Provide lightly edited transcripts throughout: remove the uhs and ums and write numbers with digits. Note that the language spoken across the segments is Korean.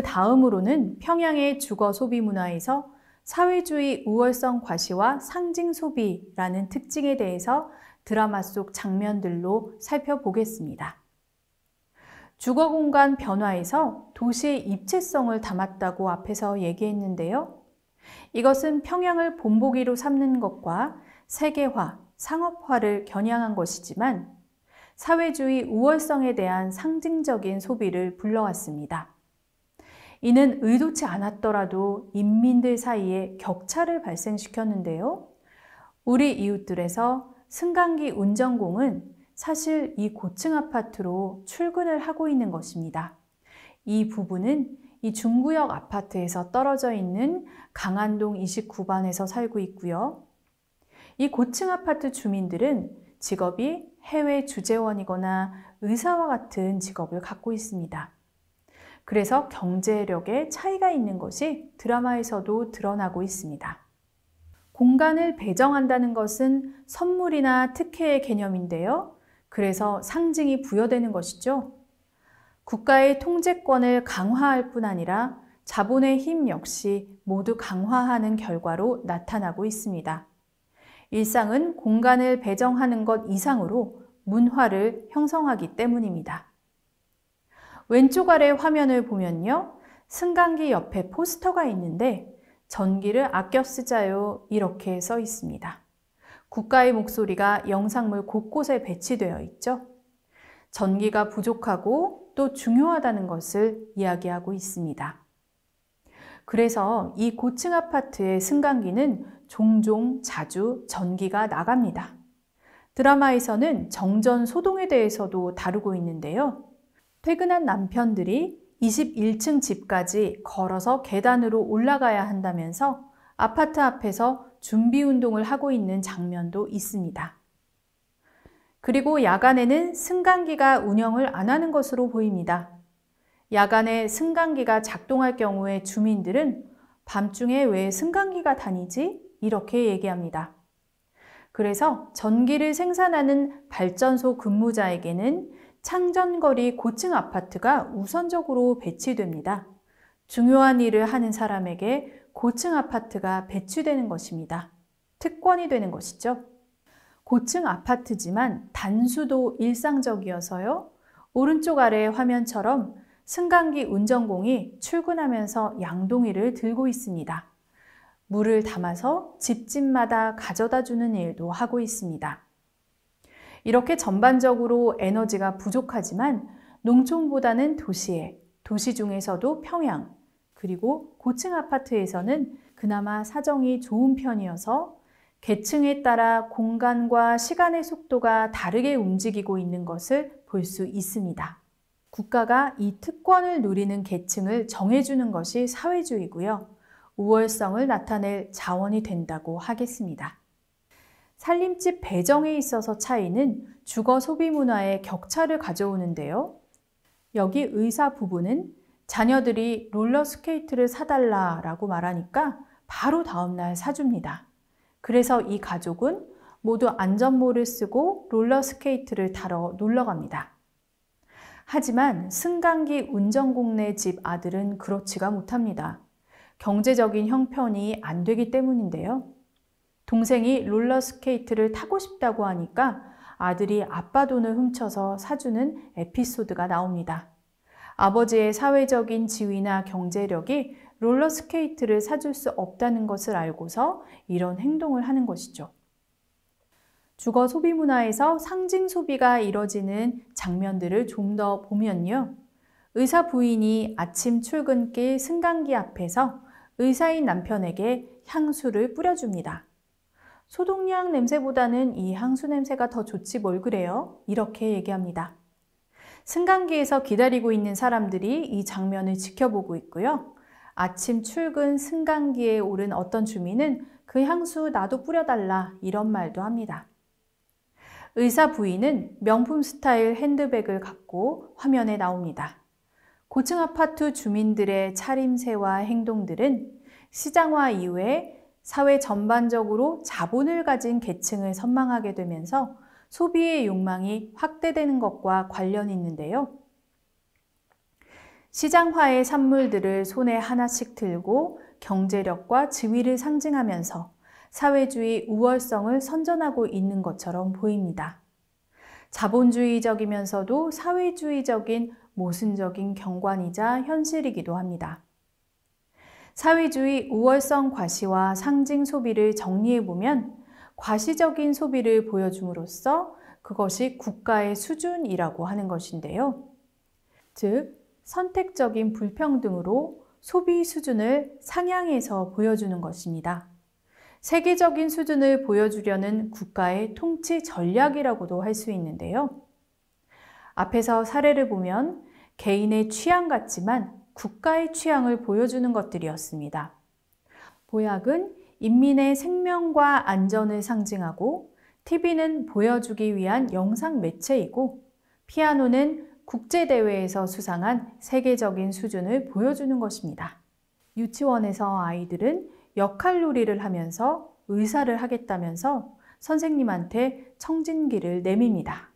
다음으로는 평양의 주거 소비 문화에서 사회주의 우월성 과시와 상징 소비라는 특징에 대해서 드라마 속 장면들로 살펴보겠습니다. 주거 공간 변화에서 도시의 입체성을 담았다고 앞에서 얘기했는데요. 이것은 평양을 본보기로 삼는 것과 세계화, 상업화를 겨냥한 것이지만 사회주의 우월성에 대한 상징적인 소비를 불러왔습니다. 이는 의도치 않았더라도 인민들 사이에 격차를 발생시켰는데요. 우리 이웃들에서 승강기 운전공은 사실 이 고층 아파트로 출근을 하고 있는 것입니다. 이 부부는 이 중구역 아파트에서 떨어져 있는 강안동 29반에서 살고 있고요. 이 고층 아파트 주민들은 직업이 해외 주재원이거나 의사와 같은 직업을 갖고 있습니다. 그래서 경제력에 차이가 있는 것이 드라마에서도 드러나고 있습니다. 공간을 배정한다는 것은 선물이나 특혜의 개념인데요. 그래서 상징이 부여되는 것이죠. 국가의 통제권을 강화할 뿐 아니라 자본의 힘 역시 모두 강화하는 결과로 나타나고 있습니다. 일상은 공간을 배정하는 것 이상으로 문화를 형성하기 때문입니다. 왼쪽 아래 화면을 보면요. 승강기 옆에 포스터가 있는데 전기를 아껴 쓰자요 이렇게 써 있습니다. 국가의 목소리가 영상물 곳곳에 배치되어 있죠. 전기가 부족하고 또 중요하다는 것을 이야기하고 있습니다. 그래서 이 고층 아파트의 승강기는 종종 자주 전기가 나갑니다. 드라마에서는 정전 소동에 대해서도 다루고 있는데요. 퇴근한 남편들이 21층 집까지 걸어서 계단으로 올라가야 한다면서 아파트 앞에서 준비 운동을 하고 있는 장면도 있습니다. 그리고 야간에는 승강기가 운영을 안 하는 것으로 보입니다. 야간에 승강기가 작동할 경우에 주민들은 밤중에 왜 승강기가 다니지? 이렇게 얘기합니다. 그래서 전기를 생산하는 발전소 근무자에게는 창전거리 고층 아파트가 우선적으로 배치됩니다. 중요한 일을 하는 사람에게 고층 아파트가 배치되는 것입니다. 특권이 되는 것이죠. 고층 아파트지만 단수도 일상적이어서요. 오른쪽 아래 화면처럼 승강기 운전공이 출근하면서 양동이를 들고 있습니다. 물을 담아서 집집마다 가져다 주는 일도 하고 있습니다. 이렇게 전반적으로 에너지가 부족하지만 농촌보다는 도시에, 도시 중에서도 평양, 그리고 고층 아파트에서는 그나마 사정이 좋은 편이어서 계층에 따라 공간과 시간의 속도가 다르게 움직이고 있는 것을 볼 수 있습니다. 국가가 이 특권을 누리는 계층을 정해주는 것이 사회주의고요. 우월성을 나타낼 자원이 된다고 하겠습니다. 살림집 배정에 있어서 차이는 주거 소비 문화의 격차를 가져오는데요. 여기 의사 부부는 자녀들이 롤러스케이트를 사달라라고 말하니까 바로 다음날 사줍니다. 그래서 이 가족은 모두 안전모를 쓰고 롤러스케이트를 타러 놀러 갑니다. 하지만 승강기 운전공네 집 아들은 그렇지가 못합니다. 경제적인 형편이 안 되기 때문인데요. 동생이 롤러스케이트를 타고 싶다고 하니까 아들이 아빠 돈을 훔쳐서 사주는 에피소드가 나옵니다. 아버지의 사회적인 지위나 경제력이 롤러스케이트를 사줄 수 없다는 것을 알고서 이런 행동을 하는 것이죠. 주거 소비 문화에서 상징 소비가 이뤄지는 장면들을 좀 더 보면요. 의사 부인이 아침 출근길 승강기 앞에서 의사인 남편에게 향수를 뿌려줍니다. 소독약 냄새보다는 이 향수 냄새가 더 좋지 뭘 그래요? 이렇게 얘기합니다. 승강기에서 기다리고 있는 사람들이 이 장면을 지켜보고 있고요. 아침 출근 승강기에 오른 어떤 주민은 그 향수 나도 뿌려달라 이런 말도 합니다. 의사 부인은 명품 스타일 핸드백을 갖고 화면에 나옵니다. 고층 아파트 주민들의 차림새와 행동들은 시장화 이후에 사회 전반적으로 자본을 가진 계층을 선망하게 되면서 소비의 욕망이 확대되는 것과 관련이 있는데요. 시장화의 산물들을 손에 하나씩 들고 경제력과 지위를 상징하면서 사회주의 우월성을 선전하고 있는 것처럼 보입니다. 자본주의적이면서도 사회주의적인 모순적인 경관이자 현실이기도 합니다. 사회주의 우월성 과시와 상징 소비를 정리해보면 과시적인 소비를 보여줌으로써 그것이 국가의 수준이라고 하는 것인데요. 즉, 선택적인 불평등으로 소비 수준을 상향해서 보여주는 것입니다. 세계적인 수준을 보여주려는 국가의 통치 전략이라고도 할 수 있는데요. 앞에서 사례를 보면 개인의 취향 같지만 국가의 취향을 보여주는 것들이었습니다. 보약은 인민의 생명과 안전을 상징하고 TV는 보여주기 위한 영상 매체이고 피아노는 국제대회에서 수상한 세계적인 수준을 보여주는 것입니다. 유치원에서 아이들은 역할놀이를 하면서 의사를 하겠다면서 선생님한테 청진기를 내밉니다.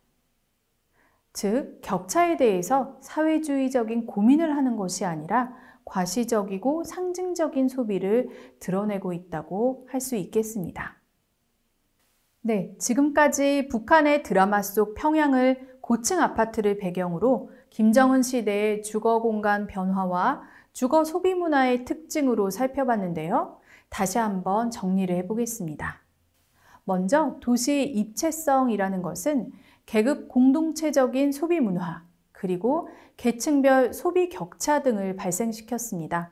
즉, 격차에 대해서 사회주의적인 고민을 하는 것이 아니라 과시적이고 상징적인 소비를 드러내고 있다고 할 수 있겠습니다. 네, 지금까지 북한의 드라마 속 평양을 고층 아파트를 배경으로 김정은 시대의 주거 공간 변화와 주거 소비 문화의 특징으로 살펴봤는데요. 다시 한번 정리를 해보겠습니다. 먼저 도시 입체성이라는 것은 계급 공동체적인 소비 문화, 그리고 계층별 소비 격차 등을 발생시켰습니다.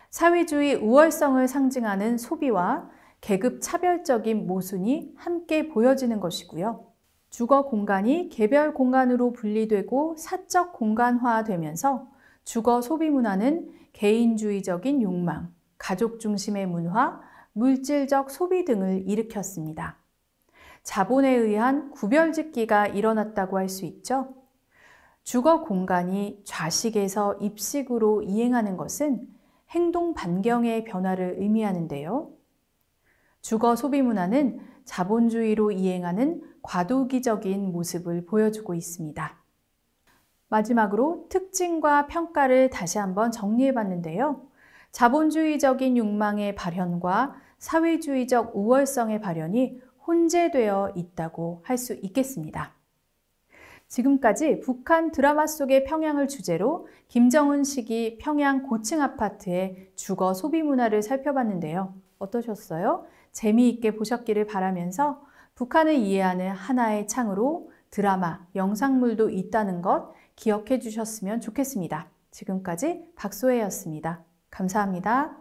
사회주의 우월성을 상징하는 소비와 계급 차별적인 모순이 함께 보여지는 것이고요. 주거 공간이 개별 공간으로 분리되고 사적 공간화되면서 주거 소비 문화는 개인주의적인 욕망, 가족 중심의 문화, 물질적 소비 등을 일으켰습니다. 자본에 의한 구별짓기가 일어났다고 할 수 있죠. 주거 공간이 좌식에서 입식으로 이행하는 것은 행동 반경의 변화를 의미하는데요. 주거 소비 문화는 자본주의로 이행하는 과도기적인 모습을 보여주고 있습니다. 마지막으로 특징과 평가를 다시 한번 정리해 봤는데요. 자본주의적인 욕망의 발현과 사회주의적 우월성의 발현이 혼재되어 있다고 할 수 있겠습니다. 지금까지 북한 드라마 속의 평양을 주제로 김정은 시기 평양 고층 아파트의 주거 소비 문화를 살펴봤는데요. 어떠셨어요? 재미있게 보셨기를 바라면서 북한을 이해하는 하나의 창으로 드라마, 영상물도 있다는 것 기억해 주셨으면 좋겠습니다. 지금까지 박소혜였습니다. 감사합니다.